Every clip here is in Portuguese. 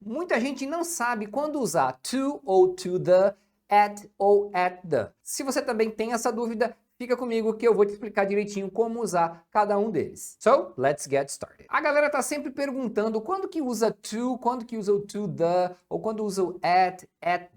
Muita gente não sabe quando usar to ou to the, at ou at the. Se você também tem essa dúvida, fica comigo que eu vou te explicar direitinho como usar cada um deles. So, let's get started. A galera tá sempre perguntando quando que usa to, quando que usa o to the, ou quando usa o at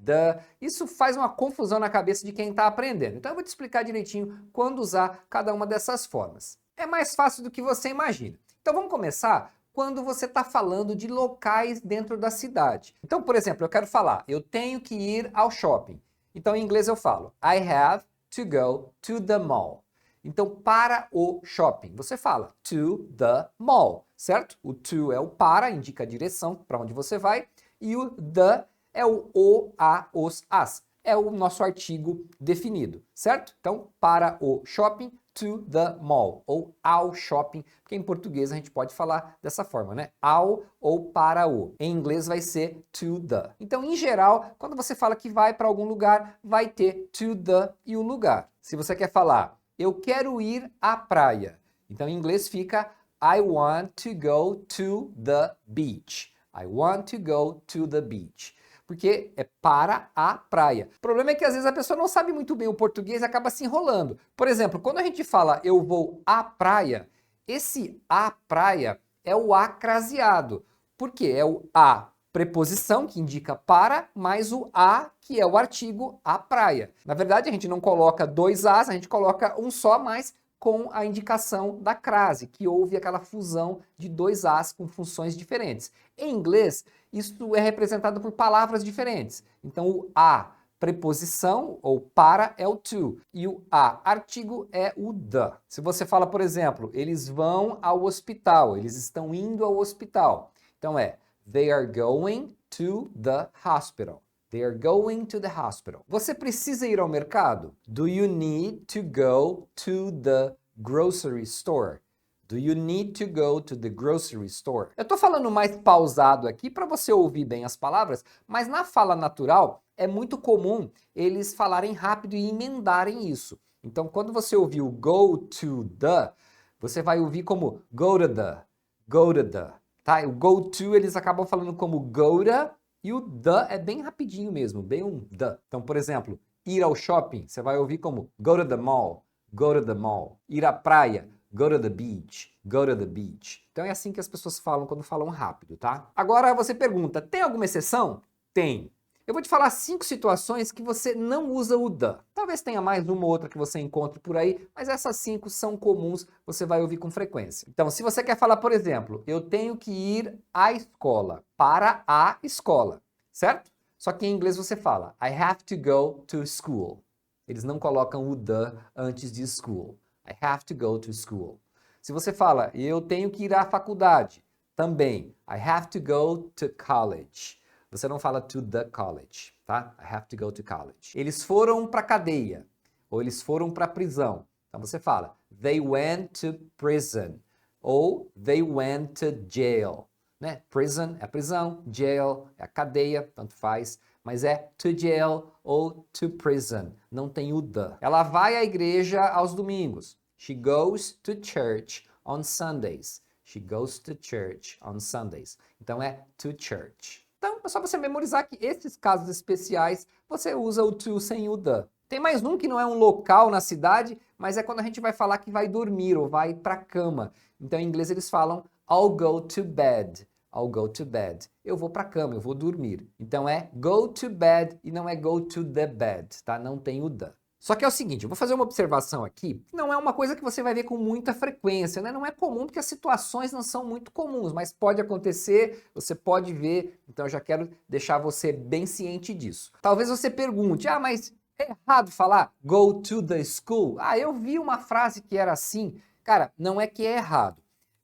the. Isso faz uma confusão na cabeça de quem tá aprendendo. Então eu vou te explicar direitinho quando usar cada uma dessas formas. É mais fácil do que você imagina. Então vamos começar quando você está falando de locais dentro da cidade. Então, por exemplo, eu quero falar, eu tenho que ir ao shopping. Então, em inglês eu falo, I have to go to the mall. Então, para o shopping, você fala to the mall, certo? O to é o para, indica a direção para onde você vai, e o the é o, a, os, as. É o nosso artigo definido, certo? Então, para o shopping, to the mall, ou ao shopping, porque em português a gente pode falar dessa forma, né? Ao ou para o. Em inglês vai ser to the. Então, em geral, quando você fala que vai para algum lugar, vai ter to the e o lugar. Se você quer falar, eu quero ir à praia, então em inglês fica I want to go to the beach. I want to go to the beach. Porque é para a praia. O problema é que às vezes a pessoa não sabe muito bem o português e acaba se enrolando. Por exemplo, quando a gente fala eu vou à praia, esse à praia é o a craseado. Por quê? É o a preposição, que indica para, mais o a, que é o artigo à praia. Na verdade, a gente não coloca dois as, a gente coloca um só, mas com a indicação da crase, que houve aquela fusão de dois as com funções diferentes. Em inglês, isso é representado por palavras diferentes. Então, o a preposição, ou para, é o to, e o a artigo é o the. Se você fala, por exemplo, eles vão ao hospital, eles estão indo ao hospital. Então é, they are going to the hospital. They are going to the hospital. Você precisa ir ao mercado? Do you need to go to the grocery store? Do you need to go to the grocery store? Eu estou falando mais pausado aqui para você ouvir bem as palavras, mas na fala natural é muito comum eles falarem rápido e emendarem isso. Então, quando você ouvir o go to the, você vai ouvir como go to the, go to the. Tá? O go to eles acabam falando como go to, e o the é bem rapidinho mesmo, bem um the. Então, por exemplo, ir ao shopping, você vai ouvir como go to the mall, go to the mall. Ir à praia, go to the beach, go to the beach. Então é assim que as pessoas falam quando falam rápido, tá? Agora você pergunta, tem alguma exceção? Tem. Eu vou te falar 5 situações que você não usa o the. Talvez tenha mais uma ou outra que você encontre por aí, mas essas 5 são comuns, você vai ouvir com frequência. Então, se você quer falar, por exemplo, eu tenho que ir à escola, para a escola, certo? Só que em inglês você fala, I have to go to school. Eles não colocam o the antes de school. I have to go to school. Se você fala, eu tenho que ir à faculdade, também, I have to go to college. Você não fala to the college, tá? I have to go to college. Eles foram para cadeia, ou eles foram para prisão. Então você fala, they went to prison, ou they went to jail. Né? Prison é a prisão, jail é a cadeia, tanto faz, mas é to jail ou to prison, não tem o the. Ela vai à igreja aos domingos. She goes to church on Sundays. She goes to church on Sundays. Então é to church. Então é só você memorizar que esses casos especiais você usa o to sem o the. Tem mais um que não é um local na cidade, mas é quando a gente vai falar que vai dormir ou vai para cama. Então em inglês eles falam I'll go to bed. I'll go to bed. Eu vou para cama, eu vou dormir. Então é go to bed e não é go to the bed, tá? Não tem o the. Só que é o seguinte, eu vou fazer uma observação aqui, não é uma coisa que você vai ver com muita frequência, né? Não é comum porque as situações não são muito comuns, mas pode acontecer, você pode ver, então eu já quero deixar você bem ciente disso. Talvez você pergunte, mas é errado falar go to the school? Eu vi uma frase que era assim. Cara, não é que é errado.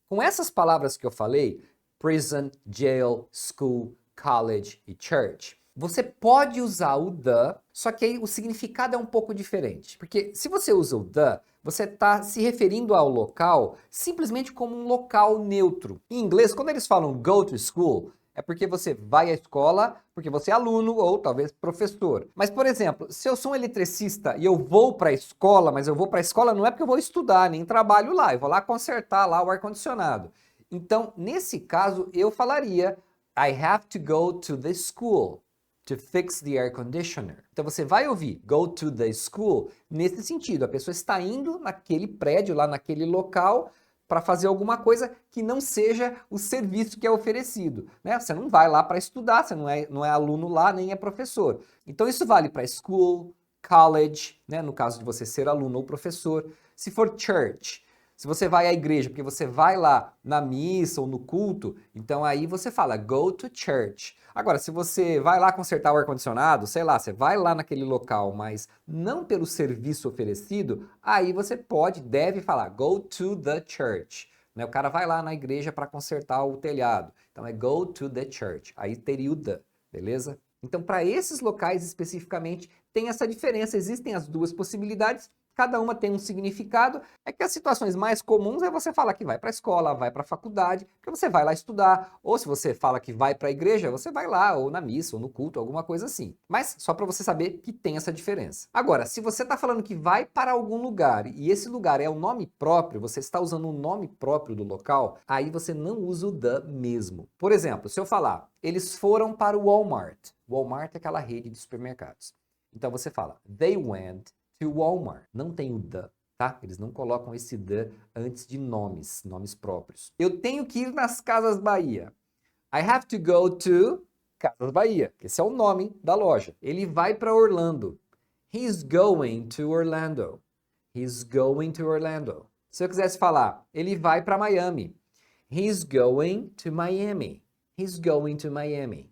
Com essas palavras que eu falei, prison, jail, school, college e church, você pode usar o the, só que aí o significado é um pouco diferente. Porque se você usa o the, você está se referindo ao local simplesmente como um local neutro. Em inglês, quando eles falam go to school, é porque você vai à escola, porque você é aluno ou talvez professor. Mas, por exemplo, se eu sou um eletricista e eu vou para a escola, mas eu vou para a escola não é porque eu vou estudar, nem trabalho lá, eu vou lá consertar lá o ar-condicionado. Então, nesse caso, eu falaria I have to go to the school to fix the air conditioner. Então você vai ouvir go to the school nesse sentido. A pessoa está indo naquele prédio, lá naquele local, para fazer alguma coisa que não seja o serviço que é oferecido, né? Você não vai lá para estudar, você não é aluno lá, nem é professor. Então isso vale para school, college, né? No caso de você ser aluno ou professor. Se for church, se você vai à igreja, porque você vai lá na missa ou no culto, então aí você fala go to church. Agora, se você vai lá consertar o ar-condicionado, sei lá, você vai lá naquele local, mas não pelo serviço oferecido, aí você deve falar go to the church. Né? O cara vai lá na igreja para consertar o telhado. Então é go to the church. Aí teria o the, beleza? Então, para esses locais especificamente, tem essa diferença. Existem as duas possibilidades. Cada uma tem um significado. É que as situações mais comuns é você falar que vai para a escola, vai para a faculdade, porque você vai lá estudar. Ou se você fala que vai para a igreja, você vai lá, ou na missa, ou no culto, alguma coisa assim. Mas só para você saber que tem essa diferença. Agora, se você está falando que vai para algum lugar e esse lugar é o nome próprio, você está usando o nome próprio do local, aí você não usa o the mesmo. Por exemplo, se eu falar, eles foram para o Walmart. Walmart é aquela rede de supermercados. Então você fala, they went to Walmart. Não tem o the, tá? Eles não colocam esse the antes de nomes próprios. Eu tenho que ir nas Casas Bahia. I have to go to Casas Bahia. Esse é o nome da loja. Ele vai para Orlando. He's going to Orlando. He's going to Orlando. Se eu quisesse falar, ele vai para Miami. He's going to Miami. He's going to Miami.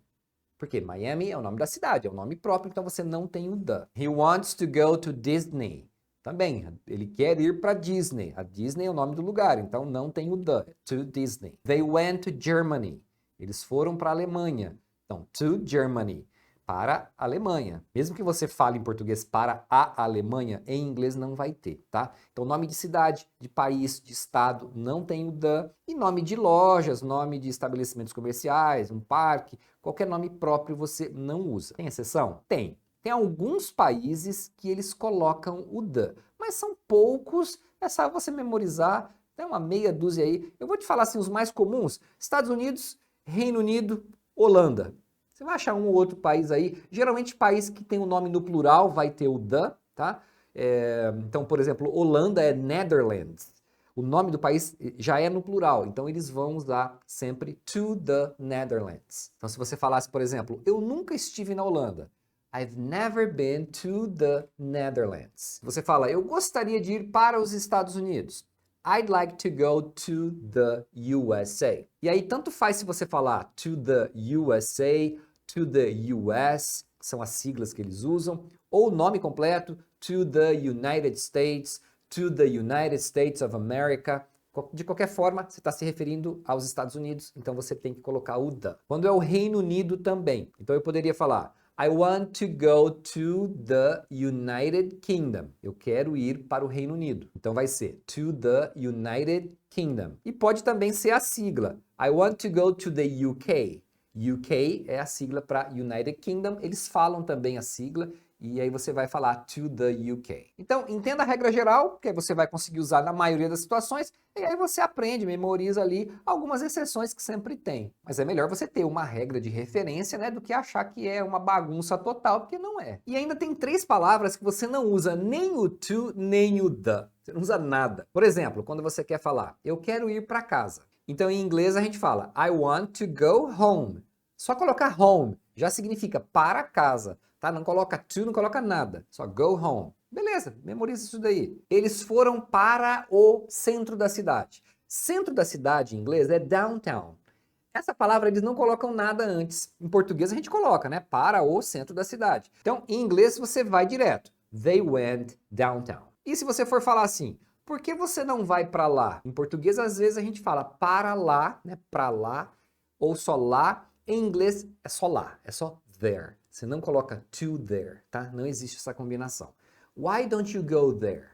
Porque Miami é o nome da cidade, é o nome próprio, então você não tem o the. He wants to go to Disney. Também, ele quer ir para Disney. A Disney é o nome do lugar, então não tem o the. To Disney. They went to Germany. Eles foram para a Alemanha. Então, to Germany. Para a Alemanha. Mesmo que você fale em português para a Alemanha, em inglês não vai ter, tá? Então, nome de cidade, de país, de estado, não tem o the. E nome de lojas, nome de estabelecimentos comerciais, um parque, qualquer nome próprio você não usa. Tem exceção? Tem. Tem alguns países que eles colocam o the, mas são poucos, é só você memorizar, tem uma meia dúzia aí. Eu vou te falar assim, os mais comuns, Estados Unidos, Reino Unido, Holanda. Você vai achar um ou outro país aí, geralmente país que tem o nome no plural vai ter o the, tá? Então, por exemplo, Holanda é Netherlands. O nome do país já é no plural, então eles vão usar sempre to the Netherlands. Então, se você falasse, por exemplo, eu nunca estive na Holanda. I've never been to the Netherlands. Você fala, eu gostaria de ir para os Estados Unidos. I'd like to go to the USA. E aí, tanto faz se você falar to the USA, to the US, que são as siglas que eles usam, ou o nome completo, to the United States, to the United States of America. De qualquer forma, você está se referindo aos Estados Unidos, então você tem que colocar o the. Quando é o Reino Unido também, então eu poderia falar I want to go to the United Kingdom. Eu quero ir para o Reino Unido. Então vai ser to the United Kingdom. E pode também ser a sigla. I want to go to the UK. UK é a sigla para United Kingdom. Eles falam também a sigla e aí você vai falar to the UK. Então, entenda a regra geral, que aí você vai conseguir usar na maioria das situações, e aí você aprende, memoriza ali algumas exceções que sempre tem. Mas é melhor você ter uma regra de referência, né, do que achar que é uma bagunça total, porque não é. E ainda tem 3 palavras que você não usa nem o to, nem o the. Você não usa nada. Por exemplo, quando você quer falar, eu quero ir para casa. Então, em inglês, a gente fala, I want to go home. Só colocar home já significa para casa. Tá? Não coloca to, não coloca nada. Só go home. Beleza, memoriza isso daí. Eles foram para o centro da cidade. Centro da cidade, em inglês, é downtown. Essa palavra eles não colocam nada antes. Em português a gente coloca, né? Para o centro da cidade. Então, em inglês você vai direto. They went downtown. E se você for falar assim, por que você não vai para lá? Em português, às vezes, a gente fala para lá, né? Para lá, ou só lá. Em inglês, é só lá, é só there. Você não coloca to there, tá? Não existe essa combinação. Why don't you go there?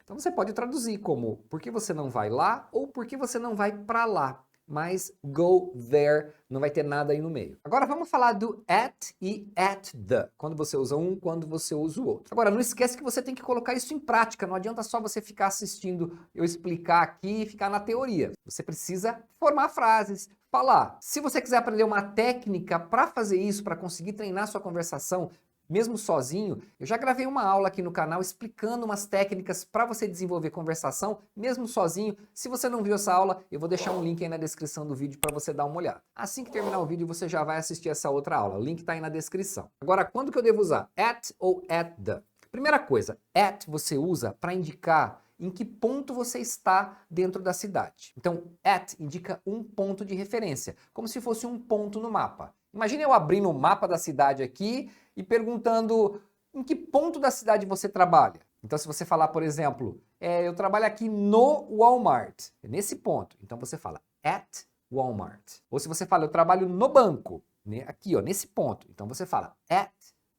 Então você pode traduzir como por que você não vai lá ou por que você não vai para lá. Mas go there não vai ter nada aí no meio. Agora vamos falar do at e at the. Quando você usa um, quando você usa o outro. Agora não esquece que você tem que colocar isso em prática. Não adianta só você ficar assistindo eu explicar aqui e ficar na teoria. Você precisa formar frases, falar. Se você quiser aprender uma técnica para fazer isso, para conseguir treinar sua conversação, mesmo sozinho, eu já gravei uma aula aqui no canal explicando umas técnicas para você desenvolver conversação, mesmo sozinho. Se você não viu essa aula, eu vou deixar um link aí na descrição do vídeo para você dar uma olhada. Assim que terminar o vídeo, você já vai assistir essa outra aula. O link está aí na descrição. Agora, quando que eu devo usar? At ou at the? Primeira coisa, at você usa para indicar em que ponto você está dentro da cidade. Então, at indica um ponto de referência, como se fosse um ponto no mapa. Imagine eu abrindo o mapa da cidade aqui e perguntando em que ponto da cidade você trabalha. Então, se você falar, por exemplo, eu trabalho aqui no Walmart, é nesse ponto. Então, você fala at Walmart. Ou se você fala, eu trabalho no banco, né? Aqui, ó, nesse ponto. Então, você fala at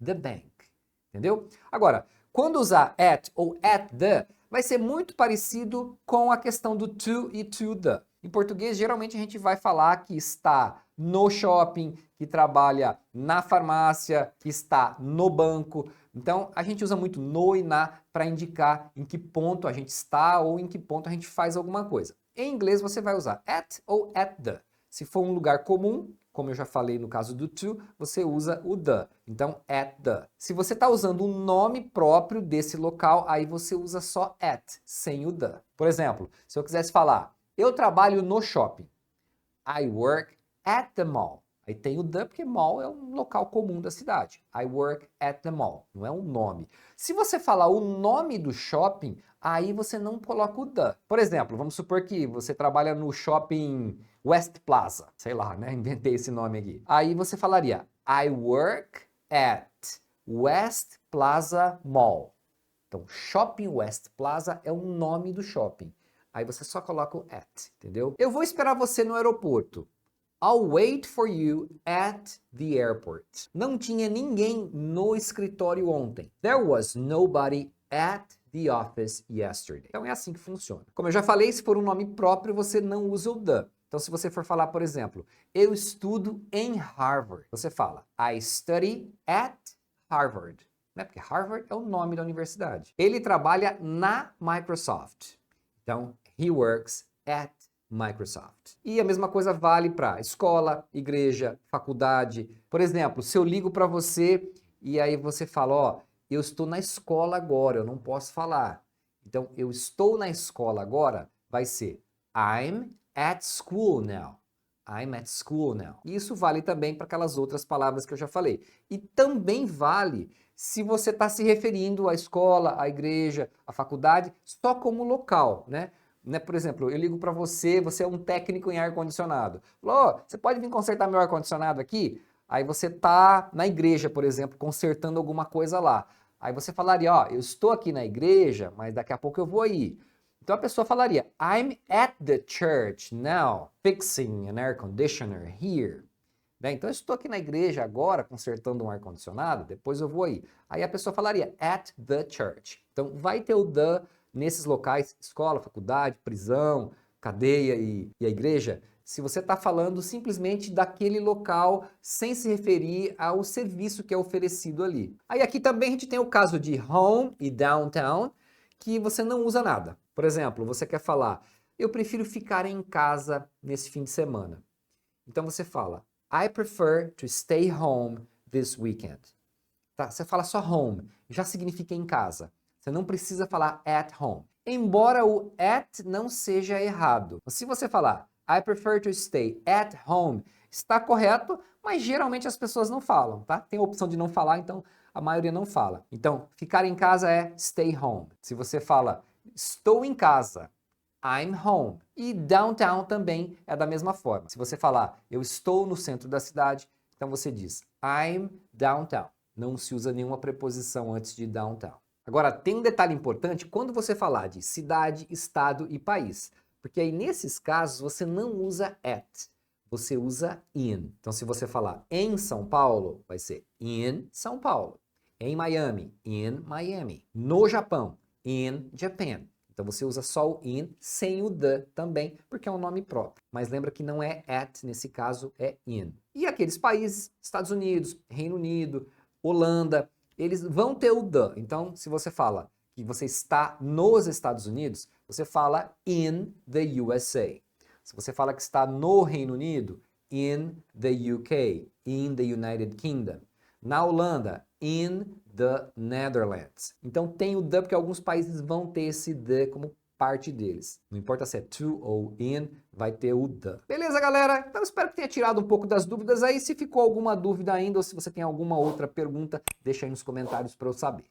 the bank. Entendeu? Agora, quando usar at ou at the, vai ser muito parecido com a questão do to e to the. Em português, geralmente a gente vai falar que está no shopping, que trabalha na farmácia, que está no banco. Então, a gente usa muito no e na para indicar em que ponto a gente está ou em que ponto a gente faz alguma coisa. Em inglês, você vai usar at ou at the. Se for um lugar comum, como eu já falei no caso do to, você usa o the. Então, at the. Se você está usando o nome próprio desse local, aí você usa só at, sem o the. Por exemplo, se eu quisesse falar, eu trabalho no shopping. I work at the mall. Aí tem o the, porque mall é um local comum da cidade. I work at the mall. Não é um nome. Se você falar o nome do shopping, aí você não coloca o the. Por exemplo, vamos supor que você trabalha no shopping West Plaza. Sei lá, né? Inventei esse nome aqui. Aí você falaria, I work at West Plaza Mall. Então, Shopping West Plaza é o nome do shopping. Aí você só coloca o at, entendeu? Eu vou esperar você no aeroporto. I'll wait for you at the airport. Não tinha ninguém no escritório ontem. There was nobody at the office yesterday. Então é assim que funciona. Como eu já falei, se for um nome próprio, você não usa o the. Então se você for falar, por exemplo, eu estudo em Harvard, você fala I study at Harvard. Né? Porque Harvard é o nome da universidade. Ele trabalha na Microsoft. Então, he works at Microsoft. E a mesma coisa vale para escola, igreja, faculdade. Por exemplo, se eu ligo para você e aí você fala, ó, eu estou na escola agora, eu não posso falar. Então, eu estou na escola agora vai ser I'm at school now. I'm at school now. E isso vale também para aquelas outras palavras que eu já falei. E também vale se você está se referindo à escola, à igreja, à faculdade, só como local, né? Por exemplo, eu ligo para você, você é um técnico em ar-condicionado. Falou, você pode vir consertar meu ar-condicionado aqui? Aí você tá na igreja, por exemplo, consertando alguma coisa lá. Aí você falaria, ó, eu estou aqui na igreja, mas daqui a pouco eu vou aí. Então a pessoa falaria, I'm at the church now, fixing an air conditioner here. Então eu estou aqui na igreja agora, consertando um ar-condicionado, depois eu vou aí. Aí a pessoa falaria, at the church. Então vai ter o the nesses locais, escola, faculdade, prisão, cadeia e a igreja, se você está falando simplesmente daquele local sem se referir ao serviço que é oferecido ali. Aí aqui também a gente tem o caso de home e downtown, que você não usa nada. Por exemplo, você quer falar, eu prefiro ficar em casa nesse fim de semana. Então você fala, I prefer to stay home this weekend. Tá? Você fala só home, já significa em casa. Você não precisa falar at home. Embora o at não seja errado. Se você falar I prefer to stay at home, está correto, mas geralmente as pessoas não falam, tá? Tem a opção de não falar, então a maioria não fala. Então, ficar em casa é stay home. Se você fala estou em casa, I'm home. E downtown também é da mesma forma. Se você falar eu estou no centro da cidade, então você diz I'm downtown. Não se usa nenhuma preposição antes de downtown. Agora, tem um detalhe importante quando você falar de cidade, estado e país. Porque aí, nesses casos, você não usa at, você usa in. Então, se você falar em São Paulo, vai ser in São Paulo. Em Miami, in Miami. No Japão, in Japan. Então, você usa só o in sem o the também, porque é um nome próprio. Mas lembra que não é at, nesse caso é in. E aqueles países, Estados Unidos, Reino Unido, Holanda, eles vão ter o the. Então, se você fala que você está nos Estados Unidos, você fala in the USA. Se você fala que está no Reino Unido, in the UK, in the United Kingdom. Na Holanda, in the Netherlands. Então tem o the porque alguns países vão ter esse the como parte deles. Não importa se é to ou in, vai ter o the. Beleza, galera? Então espero que tenha tirado um pouco das dúvidas aí. Se ficou alguma dúvida ainda ou se você tem alguma outra pergunta, deixa aí nos comentários para eu saber.